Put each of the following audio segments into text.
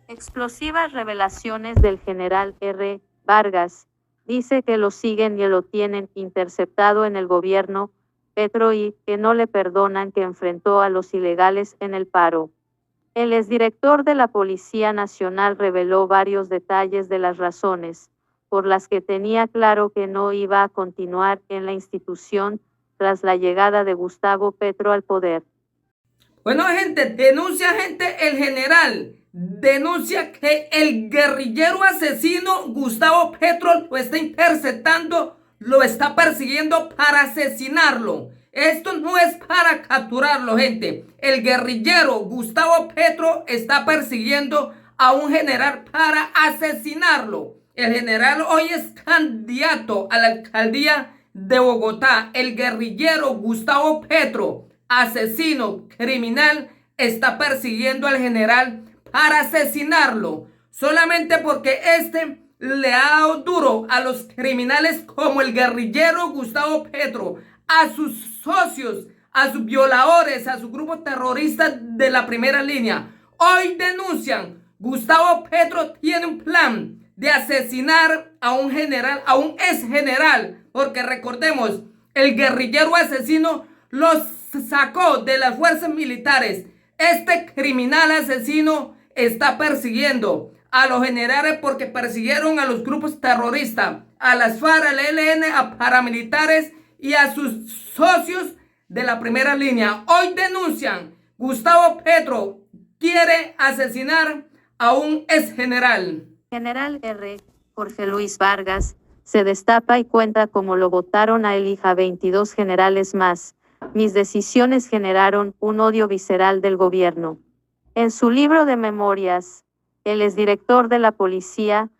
Explosivas revelaciones del general R. Vargas. Dice que lo siguen y lo tienen interceptado en el gobierno Petro y que no le perdonan que enfrentó a los ilegales en el paro. El exdirector de la Policía Nacional reveló varios detalles de las razones por las que tenía claro que no iba a continuar en la institución tras la llegada de Gustavo Petro al poder. Bueno, denuncia el general, denuncia que el guerrillero asesino Gustavo Petro lo está interceptando, lo está persiguiendo para asesinarlo. Esto no es para capturarlo, gente. El guerrillero Gustavo Petro está persiguiendo a un general para asesinarlo. El general hoy es candidato a la alcaldía de Bogotá. El guerrillero Gustavo Petro, asesino, criminal, está persiguiendo al general para asesinarlo, solamente porque le ha dado duro a los criminales como el guerrillero Gustavo Petro, a sus socios, a sus violadores, a su grupo terrorista de la primera línea. Hoy denuncian, Gustavo Petro tiene un plan de asesinar a un general, a un ex general, porque recordemos, el guerrillero asesino los sacó de las fuerzas militares. Este criminal asesino está persiguiendo a los generales porque persiguieron a los grupos terroristas, a las FARC, al ELN, a paramilitares y a sus socios de la primera línea. Hoy denuncian, Gustavo Petro quiere asesinar a un ex general. General R. Jorge Luis Vargas se destapa y cuenta cómo lo votaron a él y a 22 generales más. Mis decisiones generaron un odio visceral del gobierno. En su libro de memorias, el exdirector de la policía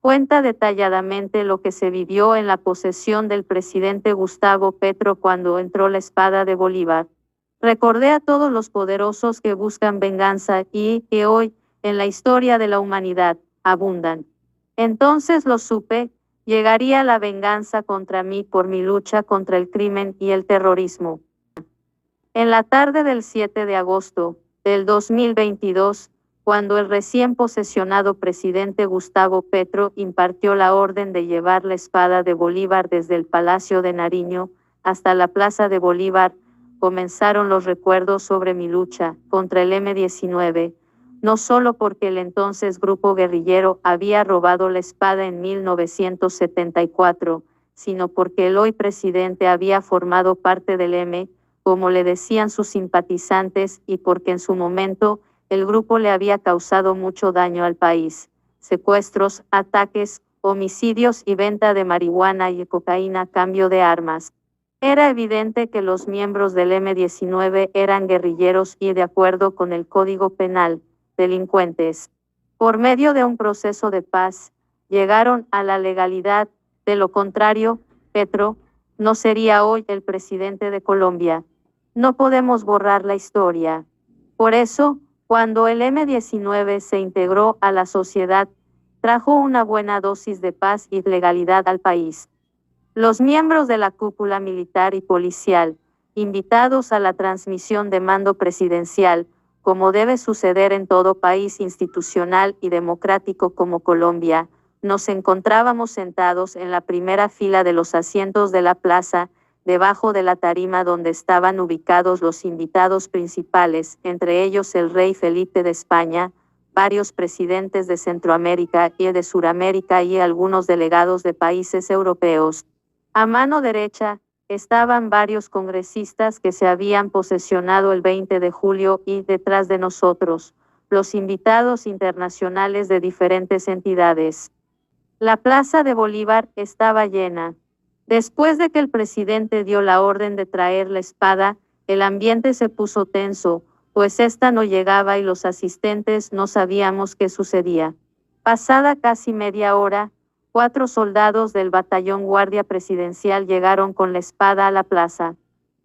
cuenta detalladamente lo que se vivió en la posesión del presidente Gustavo Petro cuando entró la espada de Bolívar. Recordé a todos los poderosos que buscan venganza y que hoy, en la historia de la humanidad, abundan. Entonces lo supe, llegaría la venganza contra mí por mi lucha contra el crimen y el terrorismo. En la tarde del 7 de agosto del 2022, cuando el recién posesionado presidente Gustavo Petro impartió la orden de llevar la espada de Bolívar desde el Palacio de Nariño hasta la Plaza de Bolívar, comenzaron los recuerdos sobre mi lucha contra el M-19, no solo porque el entonces grupo guerrillero había robado la espada en 1974, sino porque el hoy presidente había formado parte del M, como le decían sus simpatizantes, y porque en su momento el grupo le había causado mucho daño al país. Secuestros, ataques, homicidios y venta de marihuana y cocaína a cambio de armas. Era evidente que los miembros del M-19 eran guerrilleros y, de acuerdo con el Código Penal, delincuentes. Por medio de un proceso de paz, llegaron a la legalidad. De lo contrario, Petro no sería hoy el presidente de Colombia. No podemos borrar la historia. Por eso, cuando el M-19 se integró a la sociedad, trajo una buena dosis de paz y legalidad al país. Los miembros de la cúpula militar y policial, invitados a la transmisión de mando presidencial, como debe suceder en todo país institucional y democrático como Colombia, nos encontrábamos sentados en la primera fila de los asientos de la plaza, debajo de la tarima donde estaban ubicados los invitados principales, entre ellos el rey Felipe de España, varios presidentes de Centroamérica y de Suramérica y algunos delegados de países europeos. A mano derecha estaban varios congresistas que se habían posesionado el 20 de julio y detrás de nosotros, los invitados internacionales de diferentes entidades. La Plaza de Bolívar estaba llena. Después de que el presidente dio la orden de traer la espada, el ambiente se puso tenso, pues esta no llegaba y los asistentes no sabíamos qué sucedía. Pasada casi media hora, 4 soldados del batallón Guardia Presidencial llegaron con la espada a la plaza.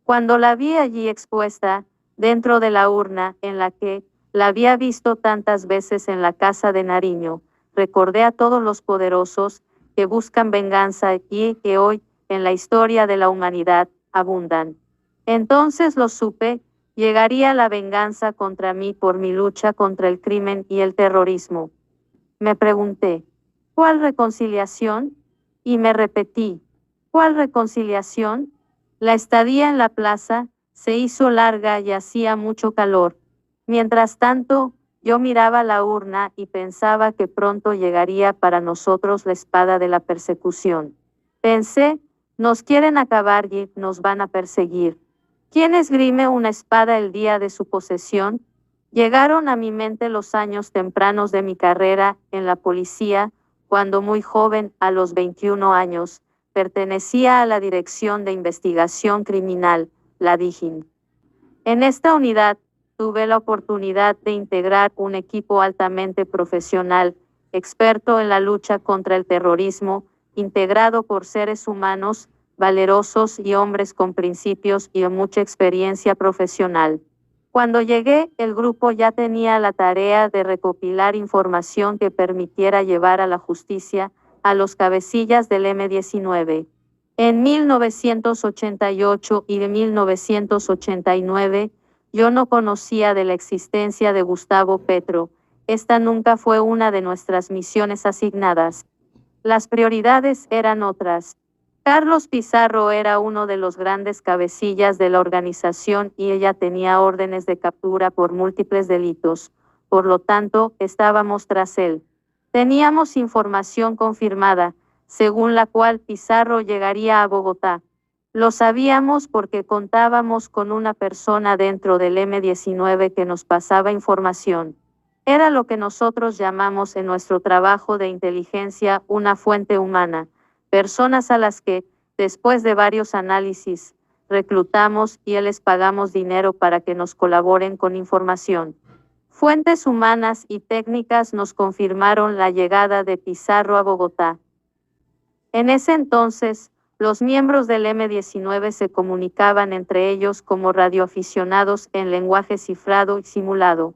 Cuando la vi allí expuesta, dentro de la urna en la que la había visto tantas veces en la casa de Nariño, recordé a todos los poderosos que buscan venganza y que hoy, en la historia de la humanidad, abundan. Entonces lo supe, Llegaría la venganza contra mí por mi lucha contra el crimen y el terrorismo. Me pregunté, ¿cuál reconciliación? Y me repetí, ¿cuál reconciliación? La estadía en la plaza se hizo larga y hacía mucho calor. Mientras tanto, yo miraba la urna y pensaba que pronto llegaría para nosotros la espada de la persecución. Pensé, nos quieren acabar y nos van a perseguir. ¿Quién esgrime una espada el día de su posesión? Llegaron a mi mente los años tempranos de mi carrera en la policía, cuando muy joven, a los 21 años, pertenecía a la Dirección de Investigación Criminal, la DIGIN. En esta unidad, tuve la oportunidad de integrar un equipo altamente profesional, experto en la lucha contra el terrorismo, integrado por seres humanos, valerosos y hombres con principios y mucha experiencia profesional. Cuando llegué, el grupo ya tenía la tarea de recopilar información que permitiera llevar a la justicia a los cabecillas del M-19. En 1988 y 1989, yo no conocía de la existencia de Gustavo Petro. Esta nunca fue una de nuestras misiones asignadas. Las prioridades eran otras. Carlos Pizarro era uno de los grandes cabecillas de la organización y ella tenía órdenes de captura por múltiples delitos. Por lo tanto, estábamos tras él. Teníamos información confirmada, según la cual Pizarro llegaría a Bogotá. Lo sabíamos porque contábamos con una persona dentro del M-19 que nos pasaba información. Era lo que nosotros llamamos en nuestro trabajo de inteligencia una fuente humana. Personas a las que, después de varios análisis, reclutamos y les pagamos dinero para que nos colaboren con información. Fuentes humanas y técnicas nos confirmaron la llegada de Pizarro a Bogotá. En ese entonces, los miembros del M-19 se comunicaban entre ellos como radioaficionados en lenguaje cifrado y simulado.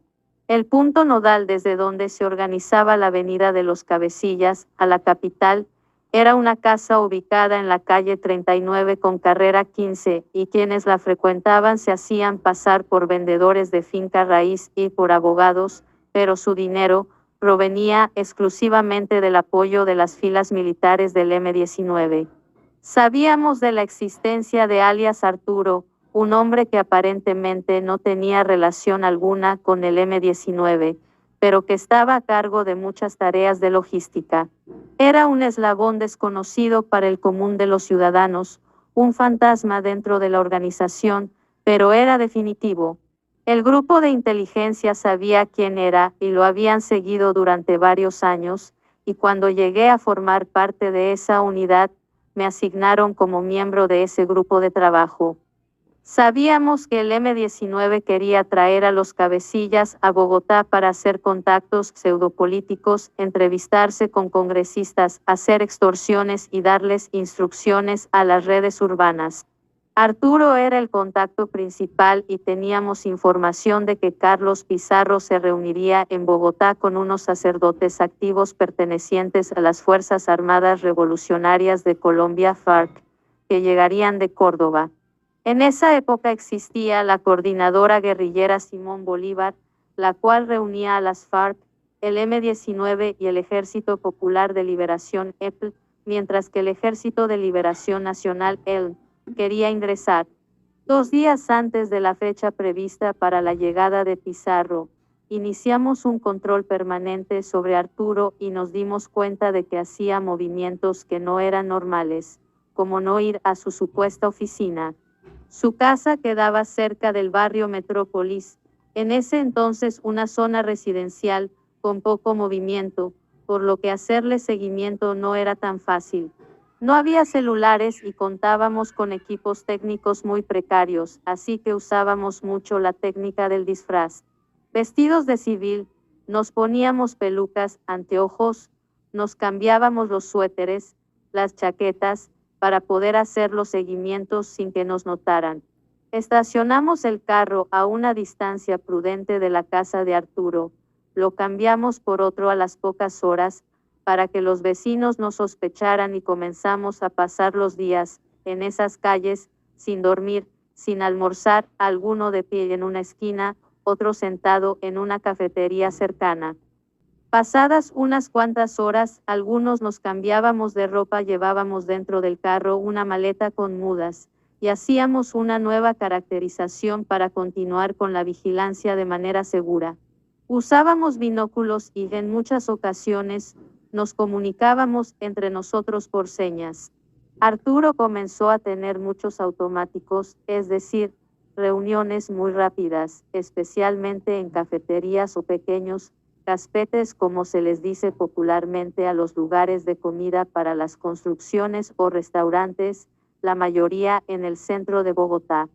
El punto nodal desde donde se organizaba la Avenida de los Cabecillas a la capital era una casa ubicada en la calle 39 con carrera 15, y quienes la frecuentaban se hacían pasar por vendedores de finca raíz y por abogados, pero su dinero provenía exclusivamente del apoyo de las filas militares del M-19. Sabíamos de la existencia de alias Arturo, un hombre que aparentemente no tenía relación alguna con el M-19, pero que estaba a cargo de muchas tareas de logística. Era un eslabón desconocido para el común de los ciudadanos, un fantasma dentro de la organización, pero era definitivo. El grupo de inteligencia sabía quién era y lo habían seguido durante varios años, y cuando llegué a formar parte de esa unidad, me asignaron como miembro de ese grupo de trabajo. Sabíamos que el M-19 quería traer a los cabecillas a Bogotá para hacer contactos pseudopolíticos, entrevistarse con congresistas, hacer extorsiones y darles instrucciones a las redes urbanas. Arturo era el contacto principal y teníamos información de que Carlos Pizarro se reuniría en Bogotá con unos sacerdotes activos pertenecientes a las Fuerzas Armadas Revolucionarias de Colombia, FARC, que llegarían de Córdoba. En esa época existía la coordinadora guerrillera Simón Bolívar, la cual reunía a las FARC, el M-19 y el Ejército Popular de Liberación EPL, mientras que el Ejército de Liberación Nacional ELN quería ingresar. 2 días antes de la fecha prevista para la llegada de Pizarro, iniciamos un control permanente sobre Arturo y nos dimos cuenta de que hacía movimientos que no eran normales, como no ir a su supuesta oficina. Su casa quedaba cerca del barrio Metrópolis, en ese entonces una zona residencial con poco movimiento, por lo que hacerle seguimiento no era tan fácil. No había celulares y contábamos con equipos técnicos muy precarios, así que usábamos mucho la técnica del disfraz. Vestidos de civil, nos poníamos pelucas, anteojos, nos cambiábamos los suéteres, las chaquetas, para poder hacer los seguimientos sin que nos notaran. Estacionamos el carro a una distancia prudente de la casa de Arturo, lo cambiamos por otro a las pocas horas, para que los vecinos no sospecharan y comenzamos a pasar los días, en esas calles, sin dormir, sin almorzar, alguno de pie en una esquina, otro sentado en una cafetería cercana. Pasadas unas cuantas horas, algunos nos cambiábamos de ropa, llevábamos dentro del carro una maleta con mudas, y hacíamos una nueva caracterización para continuar con la vigilancia de manera segura. Usábamos binóculos y, en muchas ocasiones, nos comunicábamos entre nosotros por señas. Arturo comenzó a tener muchos automáticos, es decir, reuniones muy rápidas, especialmente en cafeterías o pequeños caspetes, como se les dice popularmente a los lugares de comida para las construcciones o restaurantes, la mayoría en el centro de Bogotá.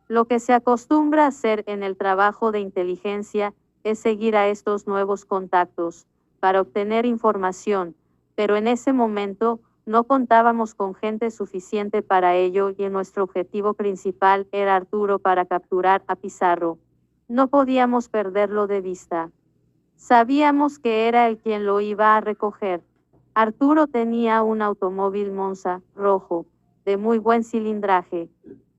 Lo que se acostumbra hacer en el trabajo de inteligencia es seguir a estos nuevos contactos para obtener información, pero en ese momento no contábamos con gente suficiente para ello y nuestro objetivo principal era Arturo para capturar a Pizarro. No podíamos perderlo de vista. Sabíamos que era él quien lo iba a recoger. Arturo tenía un automóvil Monza rojo, de muy buen cilindraje.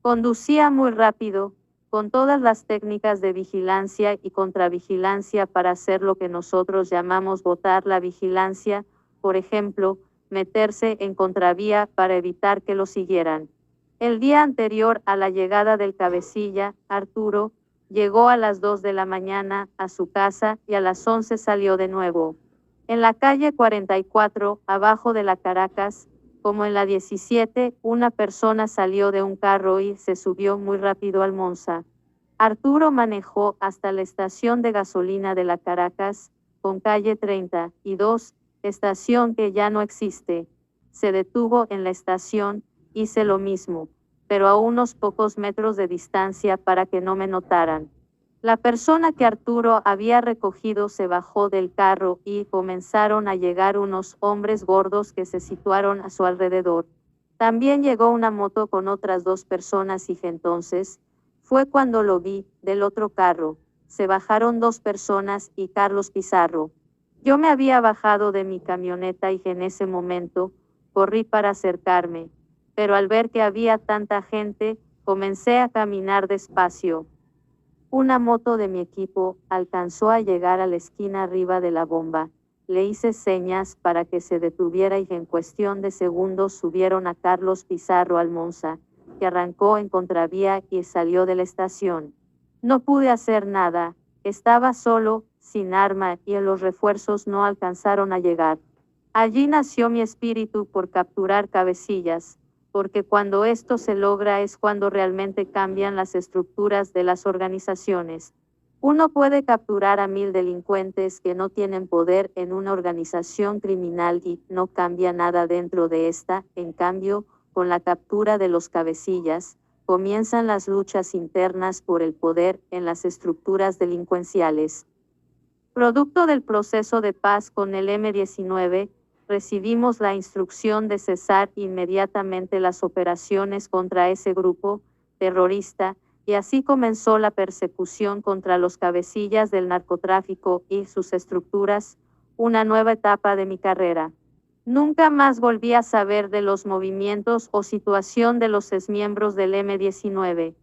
Conducía muy rápido, con todas las técnicas de vigilancia y contravigilancia para hacer lo que nosotros llamamos botar la vigilancia, por ejemplo, meterse en contravía para evitar que lo siguieran. El día anterior a la llegada del cabecilla, Arturo llegó a las 2 de la mañana a su casa y a las 11 salió de nuevo. En la calle 44, abajo de la Caracas, como en la 17, una persona salió de un carro y se subió muy rápido al Monza. Arturo manejó hasta la estación de gasolina de la Caracas, con calle 32, estación que ya no existe. Se detuvo en la estación, hice lo mismo, pero a unos pocos metros de distancia para que no me notaran. La persona que Arturo había recogido se bajó del carro y comenzaron a llegar unos hombres gordos que se situaron a su alrededor. También llegó una moto con otras 2 personas y entonces fue cuando lo vi del otro carro. Se bajaron 2 personas y Carlos Pizarro. Yo me había bajado de mi camioneta y en ese momento corrí para acercarme, pero al ver que había tanta gente, comencé a caminar despacio. Una moto de mi equipo alcanzó a llegar a la esquina arriba de la bomba. Le hice señas para que se detuviera y en cuestión de segundos subieron a Carlos Pizarro al Monza, que arrancó en contravía y salió de la estación. No pude hacer nada, estaba solo, sin arma y los refuerzos no alcanzaron a llegar. Allí nació mi espíritu por capturar cabecillas, porque cuando esto se logra es cuando realmente cambian las estructuras de las organizaciones. Uno puede capturar a 1000 delincuentes que no tienen poder en una organización criminal y no cambia nada dentro de esta. En cambio, con la captura de los cabecillas, comienzan las luchas internas por el poder en las estructuras delincuenciales. Producto del proceso de paz con el M-19, recibimos la instrucción de cesar inmediatamente las operaciones contra ese grupo terrorista, y así comenzó la persecución contra los cabecillas del narcotráfico y sus estructuras, una nueva etapa de mi carrera. Nunca más volví a saber de los movimientos o situación de los exmiembros del M-19.